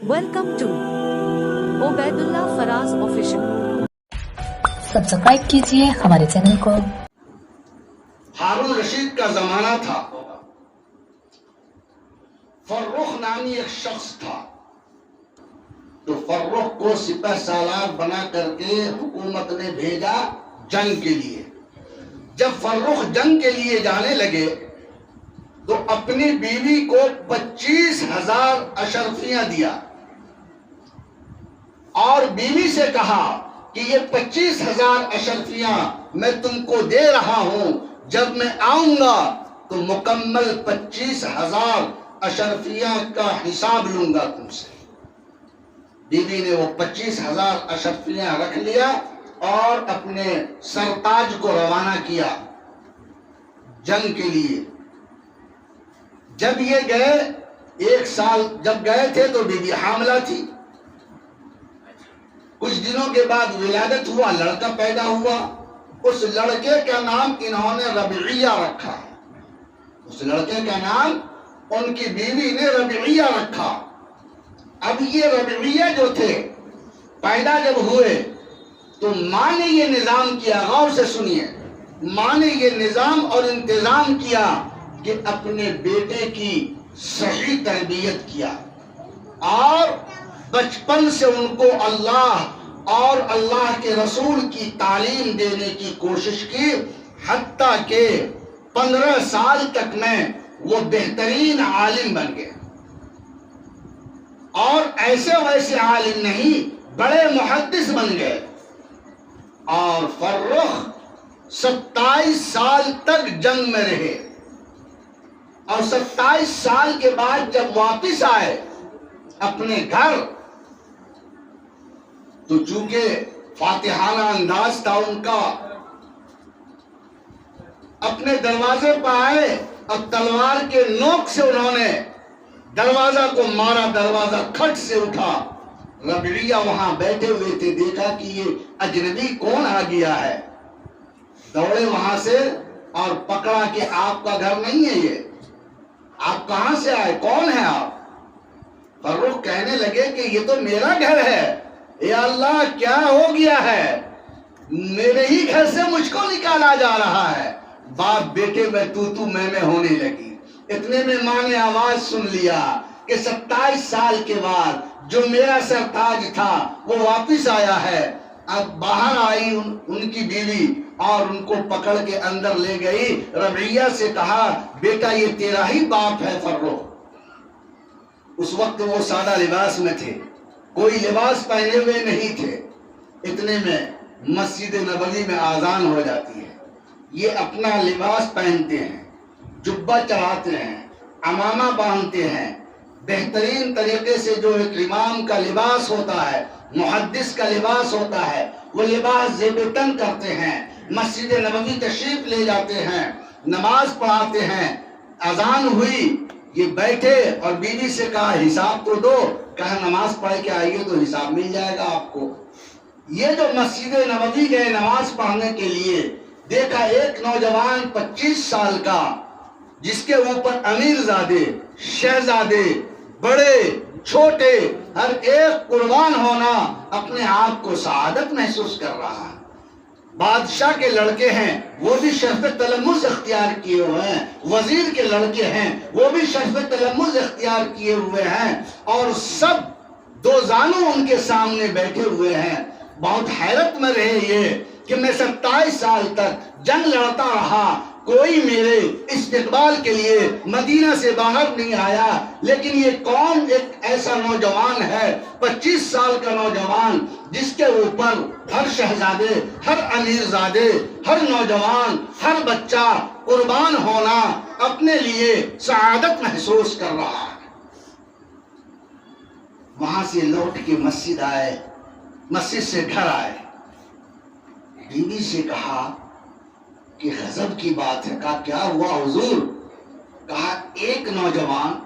Welcome to Obaidullah Faraz Official. Subscribe कीजिए हमारे channel को। हारून रशीद का जमाना था। फर्रुख नामी एक शख्स था, तो फर्रुख को सिपह सालार बना करके हुकूमत ने भेजा जंग के लिए। जब फर्रुख जंग के लिए जाने लगे तो अपनी बीवी को 25,000 अशरफियां दिया और बीवी से कहा कि ये 25,000 अशरफियां मैं तुमको दे रहा हूं, जब मैं आऊंगा तो मुकम्मल 25,000 अशरफियां का हिसाब लूंगा तुमसे। बीवी ने वो 25,000 अशरफियां रख लिया और अपने सरताज को रवाना किया जंग के लिए। जब ये गए, 1 साल जब गए थे तो बीवी हामला थी। कुछ दिनों के बाद विलादत हुआ, लड़का पैदा हुआ। उस लड़के का नाम इन्होंने रबीया रखा। उस लड़के का नाम उनकी बीवी ने रबीया रखा। अब ये रबीया जो थे, पैदा जब हुए तो माँ ने ये निजाम किया, गौर से सुनिए, माँ ने ये निजाम और इंतजाम किया कि अपने बेटे की सही तरबियत किया और बचपन से उनको अल्लाह और अल्लाह के रसूल की तालीम देने की कोशिश की, हत्ता के 15 साल तक में वो बेहतरीन आलिम बन गए। और ऐसे वैसे आलिम नहीं, बड़े मुहद्दिस बन गए। और फर्रुख 27 साल तक जंग में रहे और 27 साल के बाद जब वापिस आए अपने घर, तो चूंकि फातिहाना अंदाज था उनका, अपने दरवाजे पर आए और तलवार के नोक से उन्होंने दरवाजा को मारा। दरवाजा खट से उठा। रबीया वहां बैठे हुए थे, देखा कि ये अजनबी कौन आ गया है। दौड़े वहां से और पकड़ा कि आपका घर नहीं है ये, आप कहां से आए, कौन है आप? फर्रुख कहने लगे कि ये तो मेरा घर है। या अल्लाह, क्या हो गया है, मेरे ही घर से मुझको निकाला जा रहा है। बाप बेटे में तू मैं होने लगी। इतने में माँ ने आवाज सुन लिया कि 27 साल के बाद जो मेरा सरताज था वो वापिस आया है। अब बाहर आई उनकी बीवी और उनको पकड़ के अंदर ले गई। रबीया से कहा, बेटा ये तेरा ही बाप है फर्रुख। उस वक्त वो सादा लिबास में थे, कोई लिबास पहने हुए नहीं थे। इतने में मस्जिद नबवी में आजान हो जाती है। ये अपना लिबास पहनते हैं, जुब्बा चढ़ाते हैं, अमामा बांधते हैं, बेहतरीन तरीके से जो एक इमाम का लिबास होता है, मुहद्दिस का लिबास होता है, वो लिबास ज़ेब-ए-तन करते हैं। मस्जिद नबवी तशरीफ ले जाते हैं, नमाज पढ़ाते हैं। अजान हुई, ये बैठे और बीवी से कहा हिसाब तो दो। कहा नमाज पढ़ के आइए तो हिसाब मिल जाएगा आपको। ये जो मस्जिद नबवी गए नमाज पढ़ने के लिए, देखा एक नौजवान 25 साल का, जिसके ऊपर अमीरजादे, शहजादे, बड़े छोटे हर एक कुर्बान होना अपने आप को सआदत महसूस कर रहा है। बादशाह के लड़के हैं, वो भी शर्फ तलम्मुज़ इख्तियार किए हुए हैं। वजीर के लड़के हैं, वो भी शर्फ तलम्मुज़ इख्तियार किए हुए हैं। और सब दो जानू उनके सामने बैठे हुए हैं। बहुत हैरत में रहे ये कि मैं 27 साल तक जंग लड़ता रहा, कोई मेरे इस्तिकबाल के लिए मदीना से बाहर नहीं आया, लेकिन ये कौन एक ऐसा नौजवान है, 25 साल का नौजवान, जिसके ऊपर हर शहजादे, हर अमीरजादे, हर नौजवान, हर बच्चा कुर्बान होना अपने लिए सआदत महसूस कर रहा है। वहां से लौट के मस्जिद आए, मस्जिद से घर आए। बीवी से कहा कि गजब की बात है। कहा क्या हुआ हुजूर? कहा एक नौजवान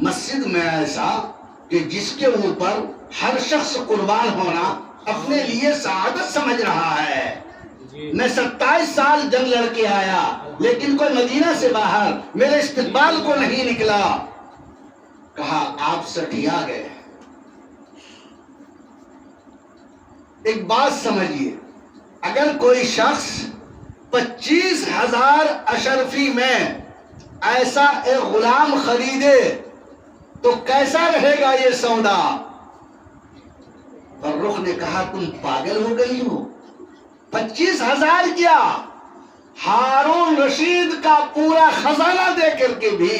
मस्जिद में ऐसा कि जिसके ऊपर हर शख्स कुर्बान होना अपने लिए सआदत समझ रहा है। मैं 27 साल जंग लड़के आया, लेकिन कोई मदीना से बाहर मेरे इस्तिकबाल को नहीं निकला। कहा आप सठिया गए, ایک بات سمجھیے، اگر کوئی شخص 25,000 اشرفی میں ایسا ایک غلام خریدے تو کیسا رہے گا یہ سودا؟ فرخ نے کہا تم پاگل ہو گئی ہو، 25,000 کیا، ہارون رشید کا پورا خزانہ دے کر کے بھی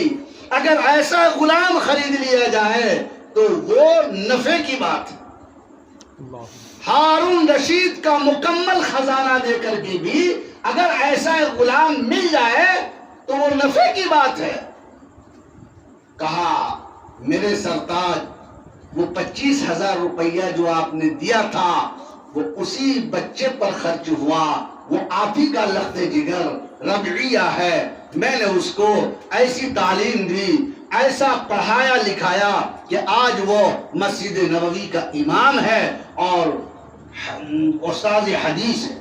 اگر ایسا غلام خرید لیا جائے تو وہ نفع کی بات ہے۔ ہارون رشید کا مکمل خزانہ دے کر کے بھی اگر ایسا غلام مل جائے تو وہ نفع کی بات ہے۔ کہا میرے سرتاج وہ 25,000 روپیہ جو آپ نے دیا تھا وہ اسی بچے پر خرچ ہوا، وہ آپ ہی کا لخت جگر ربیعہ ہے، میں نے اس کو ایسی تعلیم دی، ایسا پڑھایا لکھایا کہ آج وہ مسجد نبوی کا امام ہے اور استاد حدیث ہے۔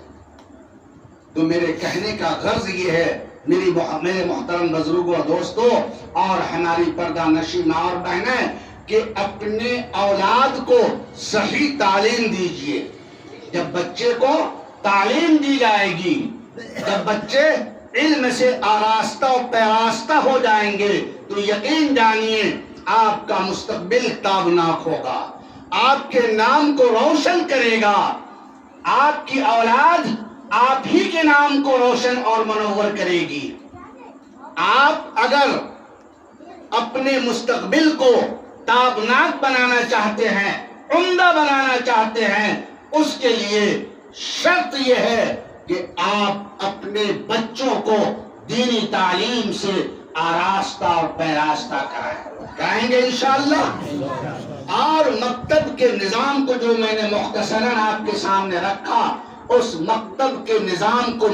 تو میرے کہنے کا غرض یہ ہے میرے محترم بزرگوں اور دوستوں اور ہماری پردہ نشین ماں اور بہنیں کہ اپنے اولاد کو صحیح تعلیم دیجیے۔ جب بچے کو تعلیم دی جائے گی، جب بچے علم سے آراستہ و پیراستہ ہو جائیں گے تو یقین جانیے آپ کا مستقبل تابناک ہوگا، آپ کے نام کو روشن کرے گا، آپ کی اولاد آپ ہی کے نام کو روشن اور منور کرے گی۔ آپ اگر اپنے مستقبل کو تابناک بنانا چاہتے ہیں، عمدہ بنانا چاہتے ہیں، اس کے لیے شرط یہ ہے کہ آپ اپنے بچوں کو دینی تعلیم سے آراستہ اور پیراستہ کرائیں گے انشاءاللہ۔ اور مکتب کے نظام کو جو میں نے مختصراً آپ کے سامنے رکھا، اس مکتب کے نظام کو